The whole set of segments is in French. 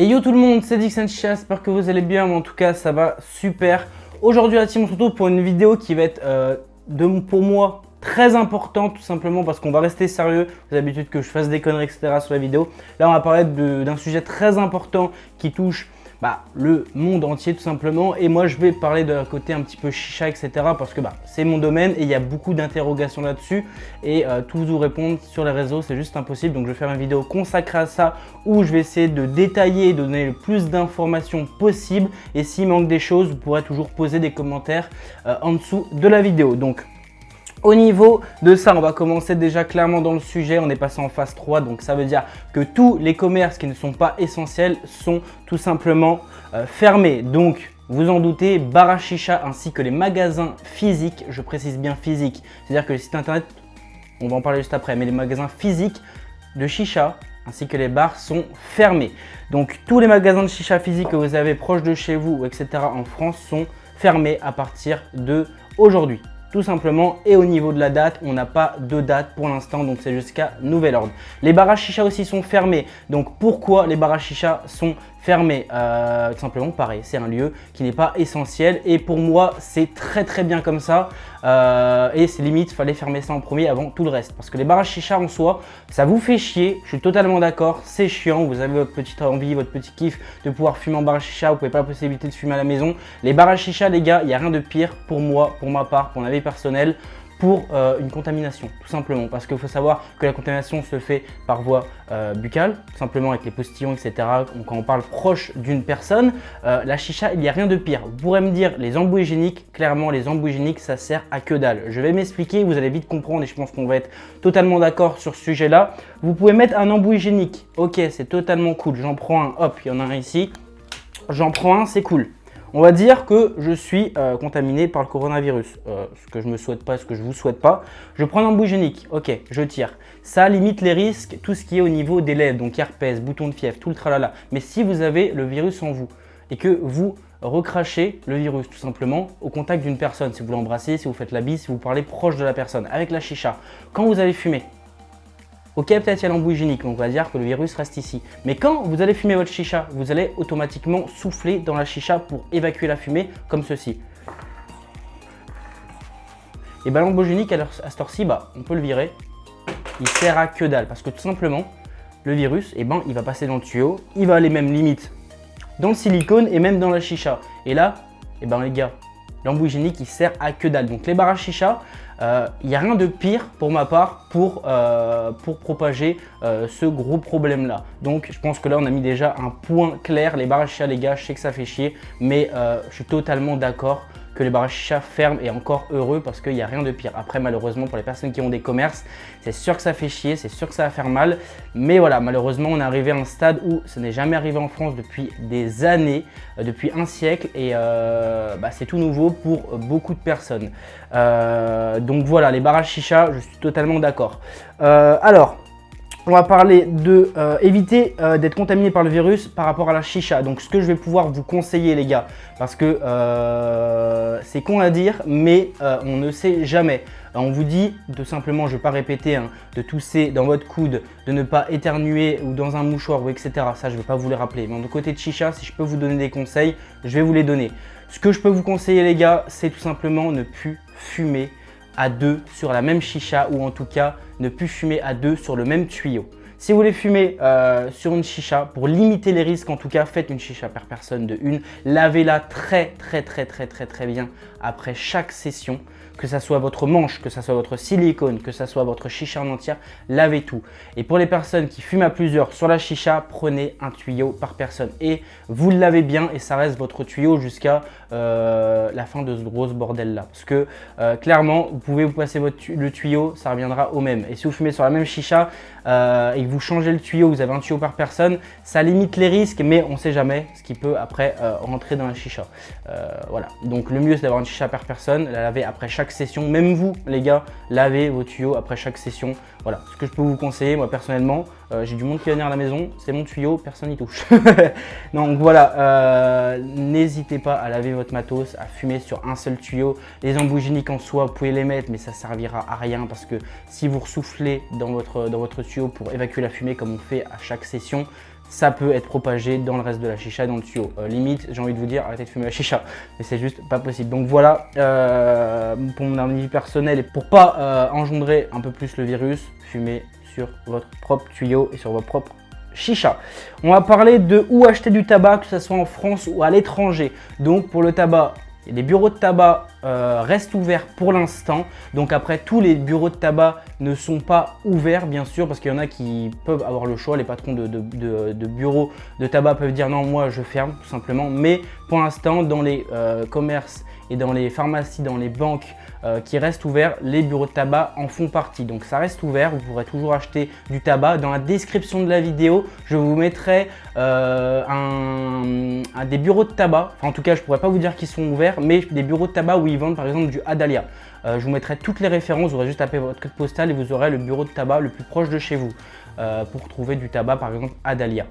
Et yo tout le monde, c'est Dixon Chicha, j'espère que vous allez bien, mais en tout cas ça va super. Aujourd'hui la team on se retrouve pour une vidéo qui va être pour moi très importante, tout simplement parce qu'on va rester sérieux. Vous avez l'habitude que je fasse des conneries etc sur la vidéo. Là on va parler d'un sujet très important qui touche le monde entier tout simplement, et moi je vais parler de côté un petit peu chicha etc parce que c'est mon domaine et il y a beaucoup d'interrogations là-dessus et tous vous répondre sur les réseaux c'est juste impossible. Donc je vais faire une vidéo consacrée à ça où je vais essayer de détailler et de donner le plus d'informations possible, et s'il manque des choses vous pourrez toujours poser des commentaires en dessous de la vidéo. Donc au niveau de ça, on va commencer déjà clairement dans le sujet. On est passé en phase 3, donc ça veut dire que tous les commerces qui ne sont pas essentiels sont tout simplement fermés. Donc, vous en doutez, bar à chicha ainsi que les magasins physiques, je précise bien physiques, c'est-à-dire que les sites internet, on va en parler juste après, mais les magasins physiques de chicha ainsi que les bars sont fermés. Donc, tous les magasins de chicha physiques que vous avez proches de chez vous, etc. en France sont fermés à partir d'aujourd'hui. Tout simplement, et au niveau de la date, on n'a pas de date pour l'instant, donc c'est jusqu'à nouvel ordre. Les bars à chicha aussi sont fermés. Donc pourquoi les bars à chicha sont fermés? Tout simplement pareil, c'est un lieu qui n'est pas essentiel et pour moi c'est très bien comme ça. Et c'est limite, fallait fermer ça en premier avant tout le reste, parce que les bars à chicha en soi, ça vous fait chier, je suis totalement d'accord, c'est chiant, vous avez votre petite envie, votre petit kiff de pouvoir fumer en bar à chicha, vous n'avez pas la possibilité de fumer à la maison. Les bars à chicha les gars, il n'y a rien de pire pour moi, pour ma part, pour mon avis personnel, pour une contamination, tout simplement, parce qu'il faut savoir que la contamination se fait par voie buccale, tout simplement avec les postillons, etc. Quand on parle proche d'une personne, la chicha, il n'y a rien de pire. Vous pourrez me dire les embouts hygiéniques, clairement les embouts hygiéniques, ça sert à que dalle. Je vais m'expliquer, vous allez vite comprendre et je pense qu'on va être totalement d'accord sur ce sujet-là. Vous pouvez mettre un embout hygiénique, ok, c'est totalement cool, j'en prends un, hop, il y en a un ici, j'en prends un, c'est cool. On va dire que je suis contaminé par le coronavirus, ce que je ne me souhaite pas, ce que je ne vous souhaite pas. Je prends un embout hygiénique, ok, je tire. Ça limite les risques, tout ce qui est au niveau des lèvres, donc herpès, bouton de fièvre, tout le tralala. Mais si vous avez le virus en vous et que vous recrachez le virus tout simplement au contact d'une personne, si vous l'embrassez, si vous faites la bise, si vous parlez proche de la personne, avec la chicha, quand vous allez fumer, ok, peut-être il y a l'embout hygiénique, donc on va dire que le virus reste ici. Mais quand vous allez fumer votre chicha, vous allez automatiquement souffler dans la chicha pour évacuer la fumée, comme ceci. Et l'embout hygiénique à cette heure-ci, on peut le virer. Il sert à que dalle, parce que tout simplement, le virus, il va passer dans le tuyau, il va aller même limite dans le silicone et même dans la chicha. Et là, les gars, l'embout hygiénique, il sert à que dalle. Donc les bars à chicha, il n'y a rien de pire pour ma part pour propager ce gros problème là. Donc je pense que là on a mis déjà un point clair. Les bars à chicha les gars, je sais que ça fait chier, mais je suis totalement d'accord que les bars à chicha ferment, et encore heureux parce qu'il n'y a rien de pire. Après malheureusement pour les personnes qui ont des commerces, c'est sûr que ça fait chier, c'est sûr que ça va faire mal, mais voilà, malheureusement on est arrivé à un stade où ça n'est jamais arrivé en France depuis des années, depuis un siècle, et c'est tout nouveau pour beaucoup de personnes. Donc voilà, les bars à chicha, je suis totalement d'accord. Alors, on va parler de éviter d'être contaminé par le virus par rapport à la chicha. Donc ce que je vais pouvoir vous conseiller les gars, parce que c'est con à dire, mais on ne sait jamais. On vous dit de simplement, je ne vais pas répéter, de tousser dans votre coude, de ne pas éternuer ou dans un mouchoir ou etc. Ça je ne vais pas vous les rappeler. Mais de côté de chicha, si je peux vous donner des conseils, je vais vous les donner. Ce que je peux vous conseiller les gars, c'est tout simplement ne plus fumer à deux sur la même chicha, ou en tout cas ne plus fumer à deux sur le même tuyau. Si vous voulez fumer sur une chicha, pour limiter les risques, en tout cas, faites une chicha par personne de une. Lavez-la très bien après chaque session. Que ça soit votre manche, que ça soit votre silicone, que ça soit votre chicha en entière, lavez tout. Et pour les personnes qui fument à plusieurs sur la chicha, prenez un tuyau par personne. Et vous le lavez bien et ça reste votre tuyau jusqu'à la fin de ce gros bordel là. Parce que clairement, vous pouvez vous passer le tuyau, ça reviendra au même. Et si vous fumez sur la même chicha et que vous changez le tuyau, vous avez un tuyau par personne, ça limite les risques, mais on ne sait jamais ce qui peut après rentrer dans la chicha. Voilà, donc le mieux c'est d'avoir une chicha par personne, la laver après chaque session. Même vous les gars, lavez vos tuyaux après chaque session. Voilà ce que je peux vous conseiller. Moi personnellement, j'ai du monde qui va venir à la maison, c'est mon tuyau, personne n'y touche. Donc voilà, n'hésitez pas à laver votre matos, à fumer sur un seul tuyau. Les embouts hygiéniques en soi, vous pouvez les mettre, mais ça servira à rien, parce que si vous ressoufflez dans votre tuyau pour évacuer la fumée comme on fait à chaque session, ça peut être propagé dans le reste de la chicha, dans le tuyau. Limite, j'ai envie de vous dire, arrêtez de fumer la chicha, mais c'est juste pas possible. Donc voilà, pour mon avis personnel et pour pas engendrer un peu plus le virus, fumez sur votre propre tuyau et sur votre propre chicha. On va parler de où acheter du tabac, que ce soit en France ou à l'étranger. Donc pour le tabac, les bureaux de tabac restent ouverts pour l'instant. Donc après, tous les bureaux de tabac ne sont pas ouverts, bien sûr, parce qu'il y en a qui peuvent avoir le choix. Les patrons de bureaux de tabac peuvent dire non, moi je ferme tout simplement. Mais pour l'instant, dans les commerces et dans les pharmacies, dans les banques qui restent ouverts, les bureaux de tabac en font partie. Donc ça reste ouvert, vous pourrez toujours acheter du tabac. Dans la description de la vidéo, je vous mettrai des bureaux de tabac. Enfin, en tout cas, je ne pourrais pas vous dire qu'ils sont ouverts, mais des bureaux de tabac où ils vendent par exemple du Adalia. Je vous mettrai toutes les références, vous aurez juste tapé votre code postal et vous aurez le bureau de tabac le plus proche de chez vous pour trouver du tabac, par exemple Adalia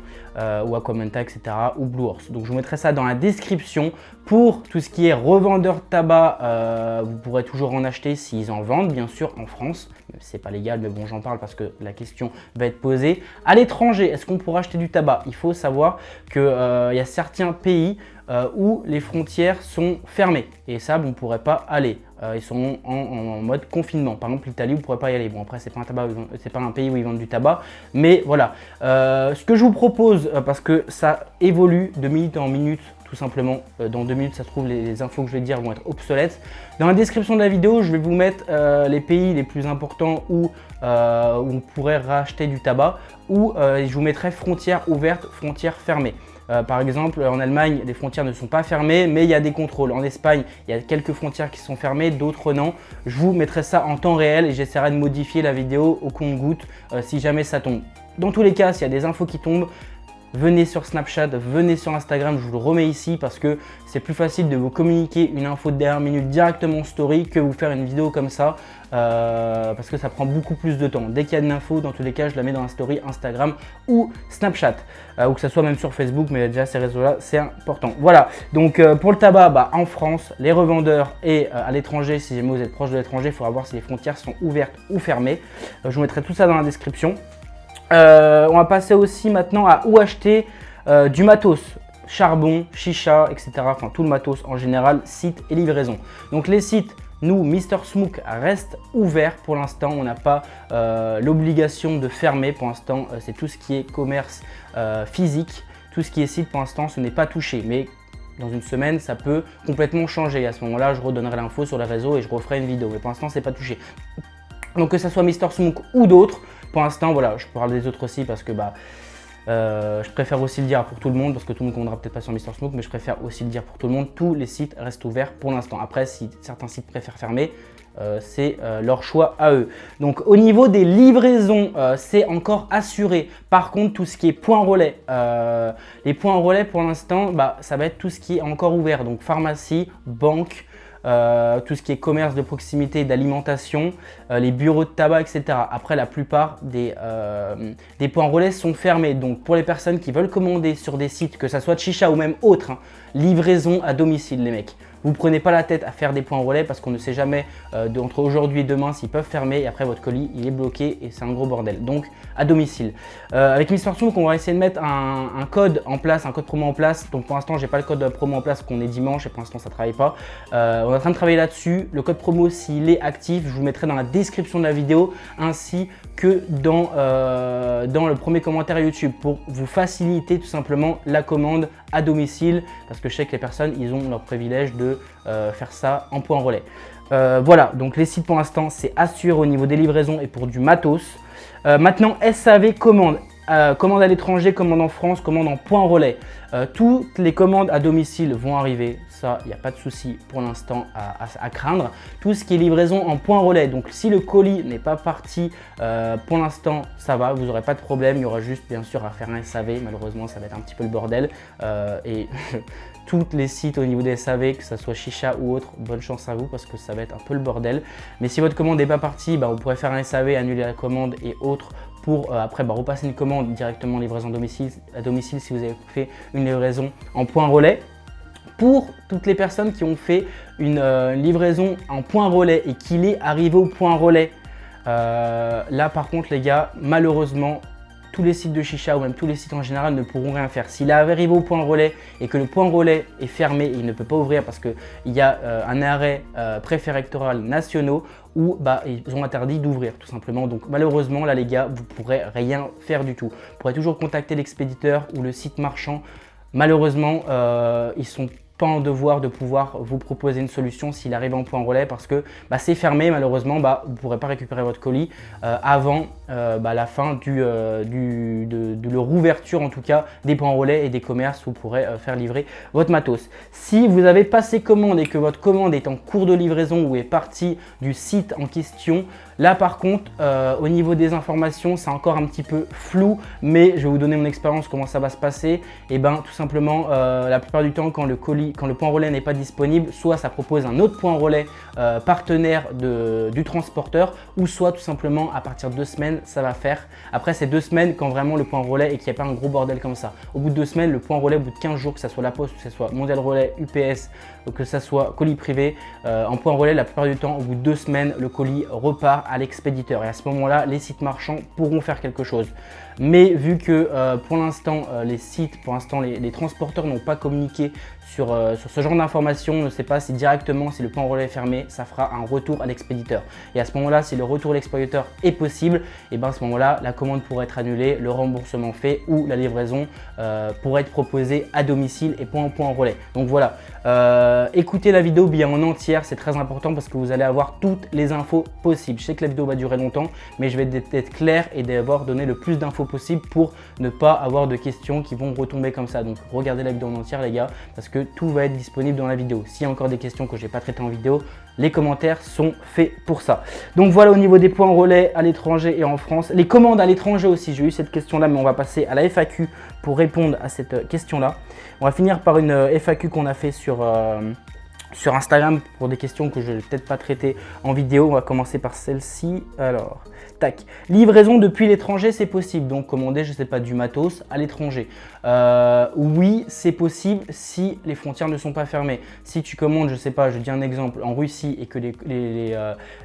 ou Aquamenta, etc. ou Blue Horse. Donc je vous mettrai ça dans la description. Pour tout ce qui est revendeur de tabac, vous pourrez toujours en acheter s'ils en vendent, bien sûr, en France. Même si c'est pas légal, mais bon, j'en parle parce que la question va être posée. À l'étranger, est-ce qu'on pourra acheter du tabac? Il faut savoir qu'il y a certains pays où les frontières sont fermées. Et ça, on ne pourrait pas aller. Ils sont en mode confinement. Par exemple, l'Italie, vous ne pourrez pas y aller. Bon, après, c'est pas un pays où ils vendent du tabac. Mais voilà. Ce que je vous propose, parce que ça évolue de minute en minute, tout simplement. Dans 2 minutes, ça se trouve, les infos que je vais dire vont être obsolètes. Dans la description de la vidéo, je vais vous mettre les pays les plus importants où on pourrait racheter du tabac. Ou je vous mettrai frontières ouvertes, frontières fermées. Par exemple, en Allemagne, les frontières ne sont pas fermées, mais il y a des contrôles. En Espagne, il y a quelques frontières qui sont fermées, d'autres non. Je vous mettrai ça en temps réel et j'essaierai de modifier la vidéo au compte-goutte si jamais ça tombe. Dans tous les cas, s'il y a des infos qui tombent, venez sur Snapchat, venez sur Instagram, je vous le remets ici parce que c'est plus facile de vous communiquer une info de dernière minute directement en story que vous faire une vidéo comme ça parce que ça prend beaucoup plus de temps. Dès qu'il y a de l'info, dans tous les cas, je la mets dans la story Instagram ou Snapchat ou que ça soit même sur Facebook, mais déjà ces réseaux-là, c'est important. Voilà, donc pour le tabac, en France, les revendeurs et à l'étranger, si jamais vous êtes proche de l'étranger, il faudra voir si les frontières sont ouvertes ou fermées. Je vous mettrai tout ça dans la description. On va passer aussi maintenant à où acheter du matos, charbon, chicha, etc. Enfin tout le matos en général, site et livraison. Donc les sites, nous, Mr Smoke reste ouvert pour l'instant. On n'a pas l'obligation de fermer pour l'instant. C'est tout ce qui est commerce physique, tout ce qui est site pour l'instant, ce n'est pas touché. Mais dans une semaine, ça peut complètement changer. À ce moment-là, je redonnerai l'info sur les réseaux et je referai une vidéo. Mais pour l'instant, c'est pas touché. Donc que ce soit Mr Smoke ou d'autres, pour l'instant, voilà, je parle des autres aussi parce que je préfère aussi le dire pour tout le monde parce que tout le monde ne commandera peut-être pas sur Mr Smoke, mais je préfère aussi le dire pour tout le monde. Tous les sites restent ouverts pour l'instant. Après, si certains sites préfèrent fermer, c'est leur choix à eux. Donc au niveau des livraisons, c'est encore assuré. Par contre, tout ce qui est point relais, les points relais pour l'instant, ça va être tout ce qui est encore ouvert. Donc pharmacie, banque, tout ce qui est commerce de proximité, d'alimentation, les bureaux de tabac, etc. Après, la plupart des points relais sont fermés. Donc, pour les personnes qui veulent commander sur des sites, que ce soit de chicha ou même autre, livraison à domicile, les mecs. Vous ne prenez pas la tête à faire des points relais parce qu'on ne sait jamais entre aujourd'hui et demain s'ils peuvent fermer et après votre colis il est bloqué et c'est un gros bordel. Donc à domicile. Avec Mr Smoke, on va essayer de mettre un code en place, un code promo en place. Donc pour l'instant, j'ai pas le code promo en place, qu'on est dimanche et pour l'instant ça ne travaille pas. On est en train de travailler là-dessus. Le code promo, s'il est actif, je vous mettrai dans la description de la vidéo ainsi que dans le premier commentaire YouTube pour vous faciliter tout simplement la commande à domicile parce que je sais que les personnes, ils ont leur privilège de faire ça en point relais. Voilà, donc les sites pour l'instant, c'est assuré au niveau des livraisons et pour du matos. Maintenant, SAV commande. Commande à l'étranger, commande en France, commande en point relais. Toutes les commandes à domicile vont arriver, ça, il n'y a pas de souci pour l'instant à craindre. Tout ce qui est livraison en point relais, donc si le colis n'est pas parti pour l'instant, ça va, vous n'aurez pas de problème. Il y aura juste bien sûr à faire un SAV, malheureusement ça va être un petit peu le bordel. Et tous les sites au niveau des SAV, que ce soit chicha ou autre, bonne chance à vous parce que ça va être un peu le bordel. Mais si votre commande n'est pas partie, vous pourrez faire un SAV, annuler la commande et autres pour après repasser une commande directement livraison à domicile si vous avez fait une livraison en point relais. Pour toutes les personnes qui ont fait une livraison en point relais et qu'il est arrivé au point relais, là par contre les gars, malheureusement, tous les sites de chicha ou même tous les sites en général ne pourront rien faire. S'il arrive au point relais et que le point relais est fermé et il ne peut pas ouvrir parce qu'il y a un arrêt préfectoral nationaux où ils ont interdit d'ouvrir tout simplement. Donc malheureusement là les gars, vous ne pourrez rien faire du tout. Vous pourrez toujours contacter l'expéditeur ou le site marchand. Malheureusement, ils sont pas en devoir de pouvoir vous proposer une solution s'il arrive en point relais parce que c'est fermé. Malheureusement, vous ne pourrez pas récupérer votre colis avant la fin de leur ouverture en tout cas des points relais et des commerces où vous pourrez faire livrer votre matos. Si vous avez passé commande et que votre commande est en cours de livraison ou est partie du site en question, là par contre au niveau des informations c'est encore un petit peu flou, mais je vais vous donner mon expérience comment ça va se passer. Et tout simplement la plupart du temps quand le point relais n'est pas disponible, soit ça propose un autre point relais partenaire du transporteur, ou soit tout simplement à partir de 2 semaines ça va faire. Après ces 2 semaines quand vraiment le point relais et qu'il n'y a pas un gros bordel comme ça. Au bout de 2 semaines, le point relais au bout de 15 jours, que ce soit la Poste, que ce soit Mondial Relais, UPS, que ce soit colis privé, en point relais la plupart du temps au bout de 2 semaines le colis repart à l'expéditeur et à ce moment là les sites marchands pourront faire quelque chose. Mais vu que pour l'instant les sites, pour l'instant les transporteurs n'ont pas communiqué sur ce genre d'informations, on ne sait pas si directement si le point relais est fermé, ça fera un retour à l'expéditeur. Et à ce moment là, si le retour à l'expéditeur est possible, et à ce moment là la commande pourrait être annulée, le remboursement fait ou la livraison pourrait être proposée à domicile et pas en point relais. Donc voilà, écoutez la vidéo bien en entière, c'est très important parce que vous allez avoir toutes les infos possibles. Je sais que la vidéo va durer longtemps, mais je vais être clair et d'avoir donné le plus d'infos possible pour ne pas avoir de questions qui vont retomber comme ça. Donc regardez la vidéo en entière les gars, parce que tout va être disponible dans la vidéo. S'il y a encore des questions que je n'ai pas traitées en vidéo, les commentaires sont faits pour ça. Donc voilà au niveau des points relais à l'étranger et en France. Les commandes à l'étranger aussi, j'ai eu cette question là, mais on va passer à la FAQ pour répondre à cette question là. On va finir par une FAQ qu'on a fait sur Instagram pour des questions que je ne vais peut-être pas traiter en vidéo. On va commencer par celle-ci. Alors, tac. Livraison depuis l'étranger, c'est possible. Donc, commander, je ne sais pas, du matos à l'étranger. Oui, c'est possible si les frontières ne sont pas fermées. Si tu commandes, je ne sais pas, je dis un exemple, en Russie et que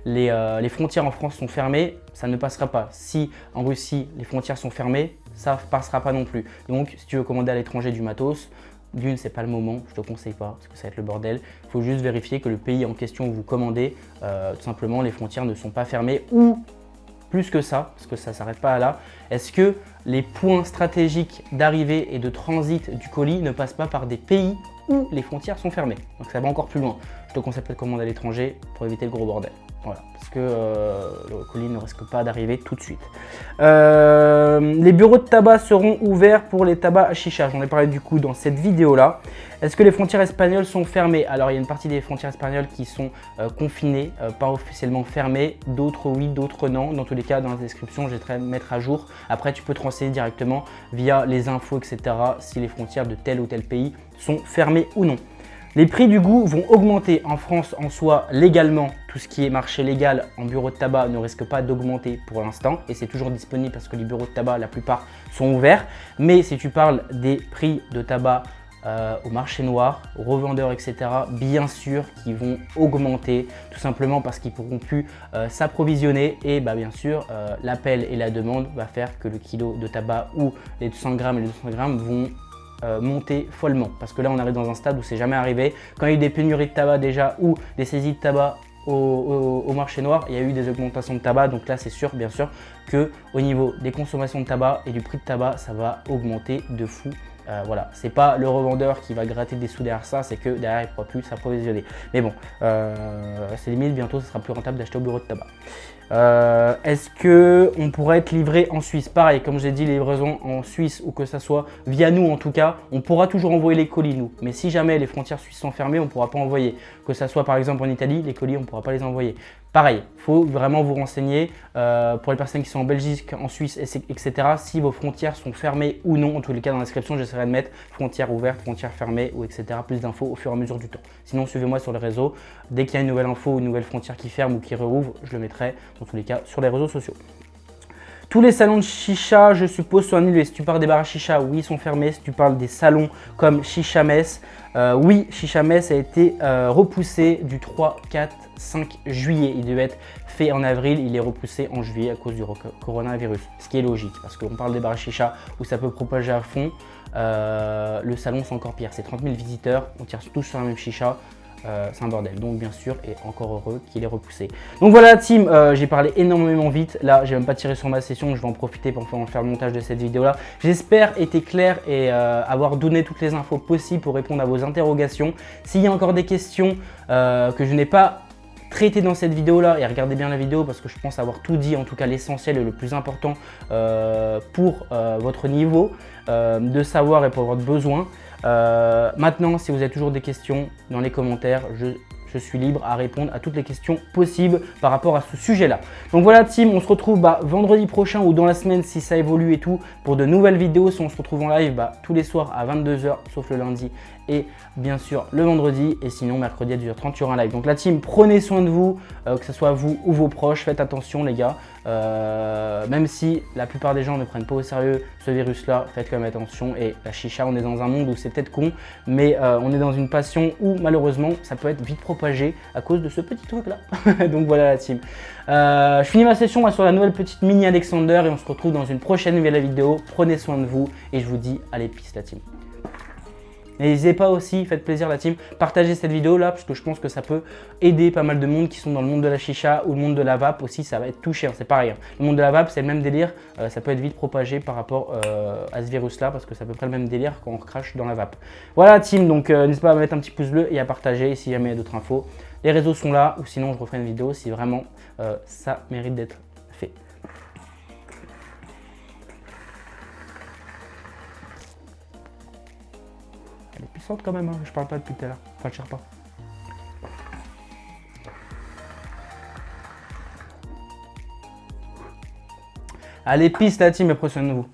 les frontières en France sont fermées, ça ne passera pas. Si en Russie, les frontières sont fermées, ça ne passera pas non plus. Donc, si tu veux commander à l'étranger du matos, d'une, c'est pas le moment, je te conseille pas parce que ça va être le bordel. Il faut juste vérifier que le pays en question où vous commandez, tout simplement, les frontières ne sont pas fermées, ou plus que ça, parce que ça ne s'arrête pas là. Est-ce que les points stratégiques d'arrivée et de transit du colis ne passent pas par des pays où les frontières sont fermées? Donc ça va encore plus loin. Je te conseille pas de commander à l'étranger pour éviter le gros bordel. Voilà, parce que le colis ne risque pas d'arriver tout de suite. Les bureaux de tabac seront ouverts pour les tabacs à chicha. J'en ai parlé du coup dans cette vidéo-là. Est-ce que les frontières espagnoles sont fermées? Alors, il y a une partie des frontières espagnoles qui sont confinées, pas officiellement fermées. D'autres oui, d'autres non. Dans tous les cas, dans la description, je vais te mettre à jour. Après, tu peux te renseigner directement via les infos, etc. si les frontières de tel ou tel pays sont fermées ou non. Les prix du goût vont augmenter en France en soi légalement. Tout ce qui est marché légal en bureau de tabac ne risque pas d'augmenter pour l'instant et c'est toujours disponible parce que les bureaux de tabac, la plupart sont ouverts. Mais si tu parles des prix de tabac au marché noir, aux revendeurs, etc., bien sûr qu'ils vont augmenter tout simplement parce qu'ils ne pourront plus s'approvisionner et bien sûr l'appel et la demande va faire que le kilo de tabac ou les 200 grammes et les 200 grammes vont monter follement parce que là on arrive dans un stade où c'est jamais arrivé. Quand il y a eu des pénuries de tabac déjà ou des saisies de tabac au marché noir, il y a eu des augmentations de tabac, donc là c'est sûr bien sûr que au niveau des consommations de tabac et du prix de tabac ça va augmenter de fou. Voilà, c'est pas le revendeur qui va gratter des sous derrière ça, c'est que derrière il ne pourra plus s'approvisionner. Mais bon, c'est limite, bientôt ce sera plus rentable d'acheter au bureau de tabac. Est-ce qu'on pourrait être livré en Suisse? Pareil, comme j'ai dit, les livraisons en Suisse ou que ça soit via nous en tout cas, on pourra toujours envoyer les colis nous. Mais si jamais les frontières suisses sont fermées, on ne pourra pas envoyer. Que ça soit par exemple en Italie, les colis on ne pourra pas les envoyer. Pareil, il faut vraiment vous renseigner pour les personnes qui sont en Belgique, en Suisse, etc. Si vos frontières sont fermées ou non. En tous les cas, dans la description, j'essaierai de mettre frontières ouvertes, frontières fermées, ou etc. Plus d'infos au fur et à mesure du temps. Sinon, suivez-moi sur les réseaux. Dès qu'il y a une nouvelle info ou une nouvelle frontière qui ferme ou qui rouvre, je le mettrai dans tous les cas sur les réseaux sociaux. Tous les salons de chicha, je suppose, sont annulés. Si tu parles des bars à chicha, oui, ils sont fermés. Si tu parles des salons comme Chicha Mess, oui, Chicha Mess a été repoussé du 3, 4, 5 juillet. Il devait être fait en avril, il est repoussé en juillet à cause du coronavirus. Ce qui est logique, parce qu'on parle des bars à chicha où ça peut propager à fond. Le salon, c'est encore pire. C'est 30 000 visiteurs, on tire tous sur la même chicha. C'est un bordel, donc bien sûr, et encore heureux qu'il est repoussé. Donc voilà team, j'ai parlé énormément vite, là j'ai même pas tiré sur ma session, je vais en profiter pour faire le montage de cette vidéo là. J'espère être clair et avoir donné toutes les infos possibles pour répondre à vos interrogations. S'il y a encore des questions que je n'ai pas traitées dans cette vidéo là, et regardez bien la vidéo parce que je pense avoir tout dit, en tout cas l'essentiel et le plus important pour votre niveau de savoir et pour votre besoin. Maintenant, si vous avez toujours des questions dans les commentaires, je suis libre à répondre à toutes les questions possibles par rapport à ce sujet-là. Donc voilà team, on se retrouve vendredi prochain ou dans la semaine si ça évolue et tout pour de nouvelles vidéos. Si on se retrouve en live tous les soirs à 22 h sauf le lundi et bien sûr le vendredi, et sinon mercredi à 10 h 30 il y aura un live. Donc la team, prenez soin de vous, que ce soit vous ou vos proches, faites attention les gars. Même si la plupart des gens ne prennent pas au sérieux ce virus là, faites quand même attention. Et la chicha, on est dans un monde où c'est peut-être con, mais on est dans une passion où malheureusement ça peut être vite propagé à cause de ce petit truc là. Donc voilà la team, je finis ma session sur la nouvelle petite mini Alexander et on se retrouve dans une prochaine nouvelle vidéo. Prenez soin de vous et je vous dis allez peace la team. N'hésitez pas aussi, faites plaisir la team, partagez cette vidéo là parce que je pense que ça peut aider pas mal de monde qui sont dans le monde de la chicha ou le monde de la vape aussi, ça va être touché, hein, c'est pareil. Hein. Le monde de la vape c'est le même délire, ça peut être vite propagé par rapport à ce virus là parce que c'est à peu près le même délire quand on crache dans la vape. Voilà team, donc n'hésitez pas à mettre un petit pouce bleu et à partager si jamais il y a d'autres infos. Les réseaux sont là ou sinon je referai une vidéo si vraiment ça mérite d'être fait. Elle est puissante quand même, hein. Je parle pas depuis tout à l'heure, enfin je tire pas. Allez, peace la team et prenez soin de vous.